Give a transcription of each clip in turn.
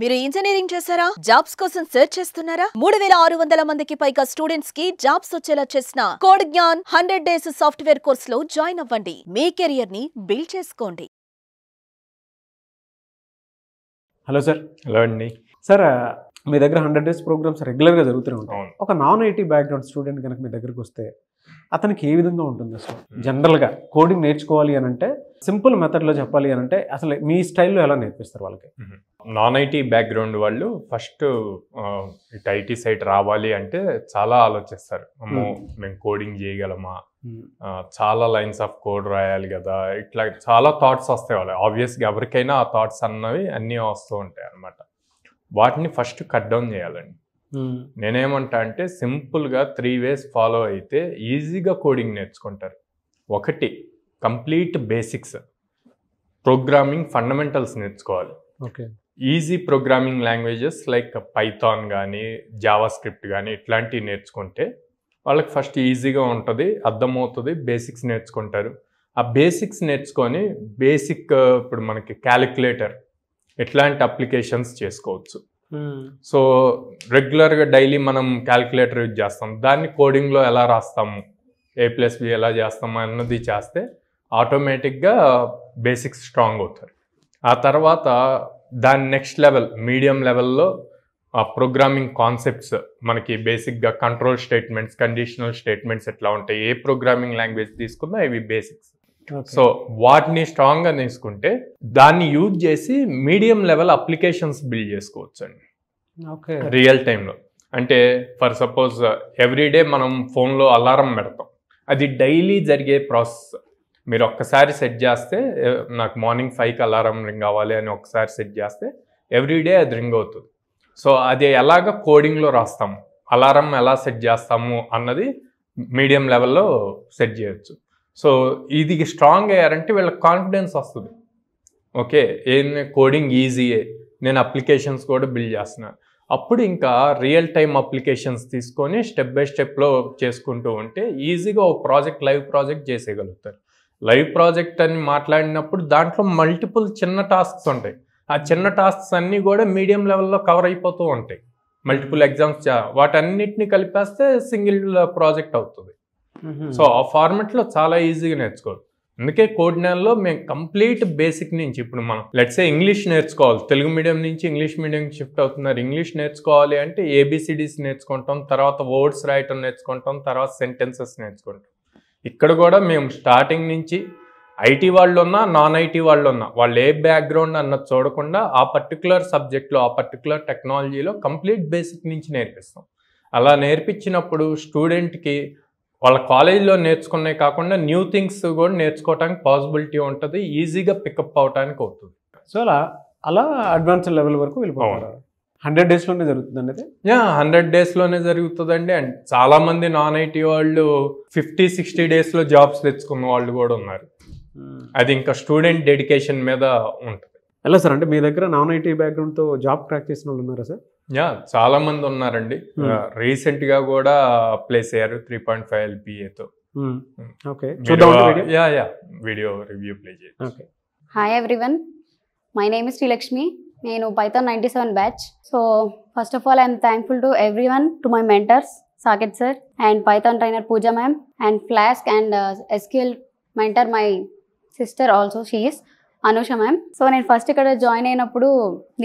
మీరు ఇంజనీరింగ్ చేశారా? జాబ్స్ కోసం సెర్చ్ చేస్తున్నారా? 3600 మందికి పైగా స్టూడెంట్స్ కి జాబ్స్ వచ్చేలా చేసిన code Gyan 100 days software course లో జాయిన్ అవ్వండి. మీ కెరియర్ ని బిల్డ్ చేసుకోండి. Hello sir. హలో అండి. సార్, మీ దగ్గర 100 డేస్ ప్రోగ్రామ్స్ రెగ్యులర్గా జరుగుతూనే ఉంటాయి. అవును. ఒక నాన్ ఐటీ బ్యాక్గ్రౌండ్ స్టూడెంట్ కనుక మీ దగ్గరకు వస్తే అతనికి ఏ విధంగా ఉంటుంది అసలు? జనరల్గా కోడింగ్ నేర్చుకోవాలి అని అంటే, సింపుల్ మెథడ్లో చెప్పాలి అని అంటే అసలు మీ స్టైల్లో ఎలా నేర్పిస్తారు వాళ్ళకి? నాన్ ఐటీ బ్యాక్గ్రౌండ్ వాళ్ళు ఫస్ట్ ఇటు ఐటీ సైట్ రావాలి అంటే చాలా ఆలోచిస్తారు. అమ్మో, మేము కోడింగ్ చేయగలమా, చాలా లైన్స్ ఆఫ్ కోడ్ రాయాలి కదా, ఇట్లా చాలా థాట్స్ వస్తాయి వాళ్ళు. ఆబ్వియస్గా ఎవరికైనా ఆ థాట్స్ అన్నీ వస్తూ ఉంటాయి అన్నమాట. వాటిని ఫస్ట్ కట్ డౌన్ చేయాలండి. నేనేమంటా అంటే సింపుల్గా 3 ways ఫాలో అయితే ఈజీగా కోడింగ్ నేర్చుకుంటారు. ఒకటి, కంప్లీట్ బేసిక్స్, ప్రోగ్రామింగ్ ఫండమెంటల్స్ నేర్చుకోవాలి. Okay. Easy programming languages like Python కానీ జావా స్క్రిప్ట్ కానీ ఇట్లాంటివి నేర్చుకుంటే వాళ్ళకి ఫస్ట్ ఈజీగా ఉంటుంది, అర్థమవుతుంది, బేసిక్స్ నేర్చుకుంటారు. ఆ బేసిక్స్ నేర్చుకొని ఇప్పుడు మనకి క్యాలిక్యులేటర్ ఇట్లాంటి అప్లికేషన్స్ చేసుకోవచ్చు. సో రెగ్యులర్గా డైలీ మనం క్యాలిక్యులేటర్ యూజ్ చేస్తాం, దాన్ని కోడింగ్లో ఎలా రాస్తాము, A+B ఎలా చేస్తాము అన్నది చేస్తే ఆటోమేటిక్గా బేసిక్స్ స్ట్రాంగ్ అవుతారు. ఆ తర్వాత దాని నెక్స్ట్ లెవెల్, మీడియం లెవెల్లో ఆ ప్రోగ్రామింగ్ కాన్సెప్ట్స్ మనకి బేసిక్గా కంట్రోల్ స్టేట్మెంట్స్, కండిషనల్ స్టేట్మెంట్స్ ఎట్లా ఉంటాయి, ఏ ప్రోగ్రామింగ్ లాంగ్వేజ్ తీసుకున్నా ఇవి బేసిక్స్. సో వాటిని స్ట్రాంగ్గా తీసుకుంటే దాన్ని యూజ్ చేసి మీడియం లెవెల్ అప్లికేషన్స్ బిల్డ్ చేసుకోవచ్చు అండి. ఓకే. రియల్ టైంలో అంటే ఫర్ సపోజ్ ఎవ్రీడే మనం ఫోన్లో అలారం పెడతాం, అది డైలీ జరిగే ప్రాసెస్. మీరు ఒక్కసారి సెట్ చేస్తే, నాకు మార్నింగ్ 5కి అలారం రింగ్ అవ్వాలి అని ఒక్కసారి సెట్ చేస్తే ఎవ్రీడే అది రింగ్ అవుతుంది. సో అది ఎలాగ కోడింగ్లో రాస్తాము, అలారం ఎలా సెట్ చేస్తాము అన్నది మీడియం లెవెల్లో సెట్ చేయొచ్చు. సో ఇది స్ట్రాంగ్ అయ్యారంటే వీళ్ళకి కాన్ఫిడెన్స్ వస్తుంది. ఓకే, కోడింగ్ ఈజీయే, నేను అప్లికేషన్స్ కూడా బిల్డ్ చేస్తున్నాను. అప్పుడు ఇంకా రియల్ టైమ్ అప్లికేషన్స్ తీసుకొని స్టెప్ బై స్టెప్లో చేసుకుంటూ ఉంటే ఈజీగా ఒక లైవ్ ప్రాజెక్ట్ చేసేయగలుగుతారు. లైవ్ ప్రాజెక్ట్ అని మాట్లాడినప్పుడు దాంట్లో మల్టిపుల్ చిన్న టాస్క్స్ ఉంటాయి. ఆ చిన్న టాస్క్స్ అన్నీ కూడా మీడియం లెవెల్లో కవర్ అయిపోతూ ఉంటాయి. మల్టిపుల్ ఎగ్జామ్స్ వాటన్నిటిని కలిపేస్తే సింగిల్ ప్రాజెక్ట్ అవుతుంది. సో ఆ ఫార్మెట్లో చాలా ఈజీగా నేర్చుకోవాలి. అందుకే కోడ్ జ్ఞాన్లో మేము కంప్లీట్ బేసిక్ నుంచి, ఇప్పుడు మనం లెట్సే ఇంగ్లీష్ నేర్చుకోవాలి, తెలుగు మీడియం నుంచి ఇంగ్లీష్ మీడియంకి షిఫ్ట్ అవుతున్నారు. ఇంగ్లీష్ నేర్చుకోవాలి అంటే ABCDs నేర్చుకుంటాం, తర్వాత వర్డ్స్ రాయటం నేర్చుకుంటాం, తర్వాత సెంటెన్సెస్ నేర్చుకుంటాం. ఇక్కడ కూడా మేము స్టార్టింగ్ నుంచి ఐటీ వాళ్ళు ఉన్నా, నాన్ ఐటీ వాళ్ళు ఉన్నా, వాళ్ళు ఏ బ్యాక్గ్రౌండ్ అన్నది చూడకుండా ఆ పర్టికులర్ సబ్జెక్ట్లో, ఆ పర్టికులర్ టెక్నాలజీలో కంప్లీట్ బేసిక్ నుంచి నేర్పిస్తాం. అలా నేర్పించినప్పుడు స్టూడెంట్కి వాళ్ళ కాలేజీలో నేర్చుకునే కాకుండా న్యూ థింగ్స్ కూడా నేర్చుకోవడానికి పాసిబిలిటీ ఉంటుంది, ఈజీగా పికప్ అవడానికి అవుతుంది. సో అలా అడ్వాన్స్ లెవెల్ వరకు వెళ్ళిపోవాలి. 100 డేస్లోనే జరుగుతుందండి అది? 100 డేస్లోనే జరుగుతుందండి. అండ్ చాలామంది నాన్ ఐటీ వాళ్ళు 50-60 డేస్లో జాబ్స్ తెచ్చుకున్న వాళ్ళు కూడా ఉన్నారు. అది ఇంకా స్టూడెంట్ డెడికేషన్ మీద ఉంటుంది. ఎలా సార్, అంటే మీ దగ్గర నాన్ ఐటీ బ్యాక్గ్రౌండ్తో జాబ్ క్రాక్ చేసిన వాళ్ళు ఉన్నారా సార్? చాలా మంది ఉన్నారండి. రీసెంట్ గా కూడా ప్లేస్ అయ్యారు 3.5 LPAతో. ఓకే, వీడియో రివ్యూ ప్లే చేయండి. Okay. Hi everyone, my name is Srilakshmi. నేను Python 97 batch. So first of all I'm thankful to everyone, to my mentors Saketh sir and Python trainer Pooja ma'am and flask and SQL mentor my sister also, she is Anusha ma'am. So నేను first ఇక్కడ join అయినప్పుడు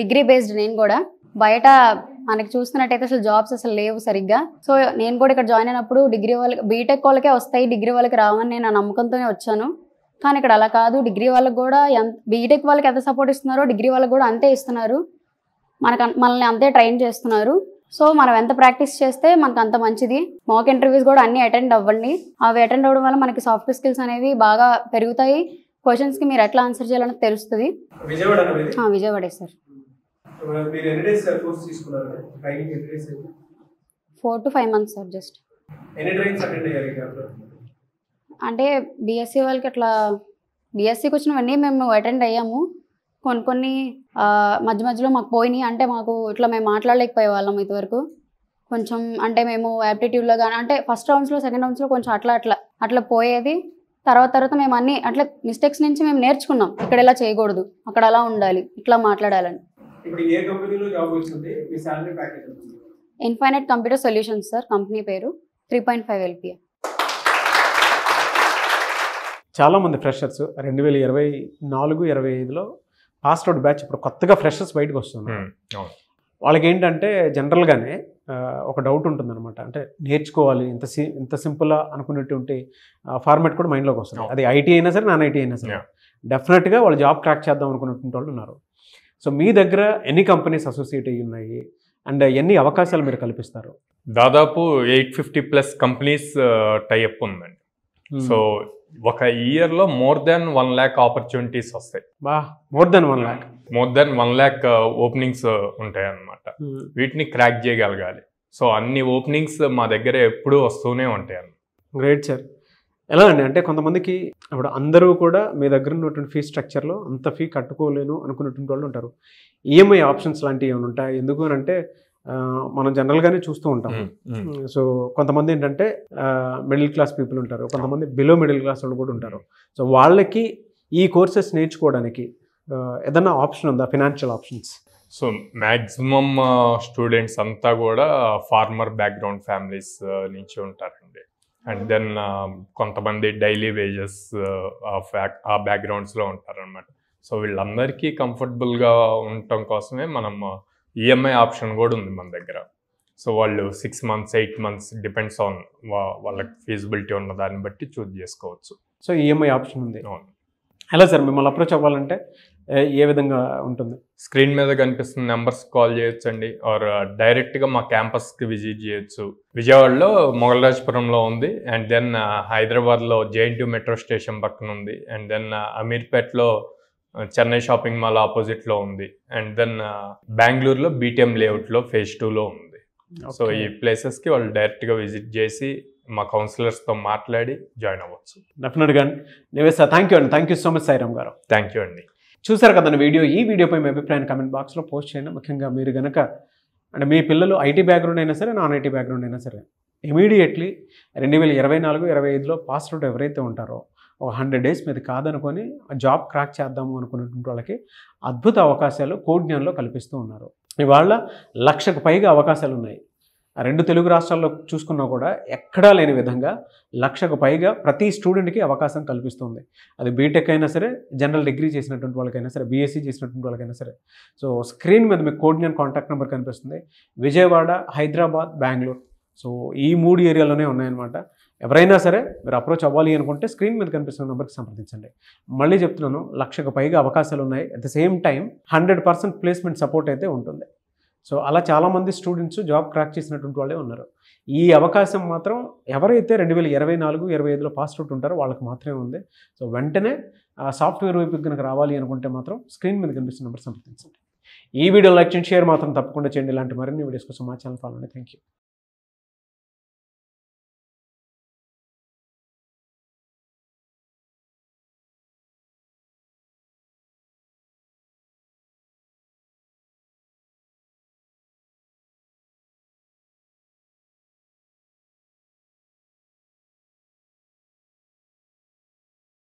degree based, నేను కూడా బయట మనకి చూస్తున్నట్టయితే అసలు jobs అసలు లేవు సరిగ్గా. సో నేను కూడా ఇక్కడ జాయిన్ అయినప్పుడు డిగ్రీ వాళ్ళకి, బీటెక్ వాళ్ళకే వస్తాయి, డిగ్రీ వాళ్ళకి రావని నేను ఆ నమ్మకంతోనే వచ్చాను. కానీ ఇక్కడ అలా కాదు, డిగ్రీ వాళ్ళకి కూడా బీటెక్ వాళ్ళకి ఎంత సపోర్ట్ ఇస్తున్నారో డిగ్రీ వాళ్ళకి కూడా అంతే ఇస్తున్నారు, మనల్ని అంతే ట్రైన్ చేస్తున్నారు. సో మనం ఎంత ప్రాక్టీస్ చేస్తే మనకు అంత మంచిది. మాక్ ఇంటర్వ్యూస్ కూడా అన్నీ అటెండ్ అవ్వండి. అవి అటెండ్ అవ్వడం వల్ల మనకి సాఫ్ట్ స్కిల్స్ అనేవి బాగా పెరుగుతాయి. క్వశ్చన్స్కి మీరు ఎట్లా ఆన్సర్ చేయాలని తెలుస్తుంది. విజయవాడే sir. 4 to 5 months sir. Just అంటే బీఎస్సీ వాళ్ళకి అట్లా, బీఎస్సీకి వచ్చినవన్నీ మేము అటెండ్ అయ్యాము. కొన్ని మధ్య మధ్యలో మాకు పోయినాయి. అంటే మాకు ఇట్లా మేము మాట్లాడలేకపోయే వాళ్ళం ఇంతవరకు. కొంచెం అంటే మేము యాప్టిట్యూడ్లో కానీ, అంటే ఫస్ట్ రౌండ్స్లో, సెకండ్ రౌండ్స్లో కొంచెం అట్లా పోయేది. తర్వాత మేము అన్ని అట్లా మిస్టేక్స్ నుంచి మేము నేర్చుకున్నాం, ఇక్కడ ఎలా చేయకూడదు, అక్కడ అలా ఉండాలి, ఇట్లా మాట్లాడాలని. ఇప్పుడు ఏ కంపెనీలో జాబ్ వచ్చింది, మీ సాలరీ ప్యాకేజ్ ఎంత? Infinite computer solutions sir, company పేరు 3.5 LPA. చాలామంది ఫ్రెషర్స్ 2024-25లో పాస్ అవుట్ బ్యాచ్ ఇప్పుడు కొత్తగా ఫ్రెషర్స్ బయటకు వస్తున్నారు. వాళ్ళకి ఏంటంటే జనరల్గానే ఒక డౌట్ ఉంటుందన్నమాట. అంటే నేర్చుకోవాలి ఇంత సింపుల్గా అనుకున్నటువంటి ఫార్మాట్ కూడా మైండ్లోకి వస్తుంది. అది ఐటీ అయినా సరే, నాన్ ఐటీ అయినా సరే డెఫినెట్గా వాళ్ళు జాబ్ క్రాక్ చేద్దాం అనుకున్నటువంటి వాళ్ళు ఉన్నారు. సో మీ దగ్గర ఎన్ని కంపెనీస్ అసోసియేట్ అయ్యి ఉన్నాయి అండ్ ఎన్ని అవకాశాలు మీరు కల్పిస్తారు? దాదాపు 850+ కంపెనీస్ టైఅప్ ఉందండి. సో ఒక ఇయర్లో మోర్ దెన్ 1 lakh ఆపర్చునిటీస్ వస్తాయి. మోర్ దెన్ 1 lakh ఓపెనింగ్స్ ఉంటాయి అన్నమాట. వీటిని క్రాక్ చేయగలగాలి. సో అన్ని ఓపెనింగ్స్ మా దగ్గర ఎప్పుడూ వస్తూనే ఉంటాయి అన్నమాట. Great sir. ఎలా అండి, అంటే కొంతమందికి ఇప్పుడు అందరూ కూడా మీ దగ్గర ఉన్నటువంటి ఫీ స్ట్రక్చర్లో అంత ఫీ కట్టుకోలేను అనుకున్నటువంటి వాళ్ళు ఉంటారు. ఈఎంఐ ఆప్షన్స్ లాంటివి ఏమైనా ఉంటాయి? ఎందుకు అని అంటే మనం జనరల్గానే చూస్తూ ఉంటాం. సో కొంతమంది ఏంటంటే మిడిల్ క్లాస్ పీపుల్ ఉంటారు, కొంతమంది బిలో మిడిల్ క్లాస్ వాళ్ళు కూడా ఉంటారు. సో వాళ్ళకి ఈ కోర్సెస్ నేర్చుకోవడానికి ఏదైనా ఆప్షన్ ఉందా, financial options? So maximum students అంతా కూడా ఫార్మర్ బ్యాక్గ్రౌండ్ ఫ్యామిలీస్ నుంచి ఉంటారండి. అండ్ దెన్ కొంతమంది డైలీ వేజెస్ ఆ బ్యాక్గ్రౌండ్స్లో ఉంటారనమాట. సో వీళ్ళందరికీ కంఫర్టబుల్గా ఉండటం కోసమే మనం ఈఎంఐ ఆప్షన్ కూడా ఉంది మన దగ్గర. సో వాళ్ళు 6 months 8 months డిపెండ్స్ ఆన్ వాళ్ళకి ఫీజిబిలిటీ ఉన్న దాన్ని బట్టి చూజ్ చేసుకోవచ్చు. సో ఈఎంఐ ఆప్షన్ ఉంది. ఎలా సార్ మిమ్మల్ని అప్రోచ్ అవ్వాలంటే ఏ విధంగా ఉంటుంది? స్క్రీన్ మీద కనిపిస్తున్న నెంబర్స్ కాల్ చేయొచ్చండి, ఆర్ డైరెక్ట్గా మా క్యాంపస్కి విజిట్ చేయొచ్చు. విజయవాడలో మొగల్రాజపురంలో ఉంది, అండ్ దెన్ హైదరాబాద్లో JNTU మెట్రో స్టేషన్ పక్కన ఉంది, అండ్ దెన్ అమీర్పేట్లో చెన్నై షాపింగ్ మాల్ ఆపోజిట్లో ఉంది, అండ్ దెన్ బెంగళూరులో BTM లేఅవుట్లో phase 2లో ఉంది. సో ఈ ప్లేసెస్కి వాళ్ళు డైరెక్ట్గా విజిట్ చేసి మా కౌన్సిలర్స్తో మాట్లాడి జాయిన్ అవ్వచ్చు. డెఫినెట్గా నివేశ్ సార్, థ్యాంక్ యూ అండి. Thank you so much Sairam గారు. థ్యాంక్ యూ అండి. చూసారు కదండి వీడియో. ఈ వీడియోపై మీ అభిప్రాయాన్ని కమెంట్ బాక్స్లో పోస్ట్ చేయండి. ముఖ్యంగా మీరు కనుక అంటే మీ పిల్లలు ఐటీ బ్యాక్గ్రౌండ్ అయినా సరే, నాన్ ఐటీ బ్యాక్గ్రౌండ్ అయినా సరే, ఇమీడియట్లీ 2024-25లో పాస్ అవుట్ ఎవరైతే ఉంటారో ఒక 100 days మీద కాదనుకొని జాబ్ క్రాక్ చేద్దాము అనుకున్నటువంటి వాళ్ళకి అద్భుత అవకాశాలు కోడ్జ్ఞాన్లో కల్పిస్తూ ఉన్నారు. ఇవాళ 1,00,000కు పైగా అవకాశాలు ఉన్నాయి. 2 తెలుగు రాష్ట్రాల్లో చూసుకున్నా కూడా ఎక్కడా లేని విధంగా 1,00,000కు పైగా ప్రతి స్టూడెంట్కి అవకాశం కల్పిస్తుంది. అది బీటెక్ అయినా సరే, జనరల్ డిగ్రీ చేసినటువంటి వాళ్ళకైనా సరే, BSc చేసినటువంటి వాళ్ళకైనా సరే. సో స్క్రీన్ మీద మీకు కోడ్జ్ఞాన్ కాంటాక్ట్ నెంబర్ కనిపిస్తుంది. విజయవాడ, హైదరాబాద్, బెంగళూరు. సో ఈ 3 ఏరియాలోనే ఉన్నాయన్నమాట. ఎవరైనా సరే మీరు అప్రోచ్ అవ్వాలి అనుకుంటే స్క్రీన్ మీద కనిపిస్తున్న నెంబర్కి సంప్రదించండి. మళ్ళీ చెప్తున్నాను, 1,00,000కు పైగా అవకాశాలు ఉన్నాయి. At the same time 100% placement support అయితే ఉంటుంది. సో అలా చాలామంది స్టూడెంట్స్ జాబ్ క్రాక్ చేసినటువంటి వాళ్ళే ఉన్నారు. ఈ అవకాశం మాత్రం ఎవరైతే 2024-25లో పాస్ అవుట్ ఉంటారో వాళ్ళకి మాత్రమే ఉంది. సో వెంటనే సాఫ్ట్వేర్ వైపు కనుక రావాలి అనుకుంటే మాత్రం స్క్రీన్ మీద కనిపిస్తున్న నెంబర్ సంప్రదించండి. ఈ వీడియో లైక్ చేయండి, షేర్ మాత్రం తప్పకుండా చేయండి. ఇలాంటి మరిన్ని వీడియోస్ కోసం మా ఛానల్ ఫాలో అండి. Thank you.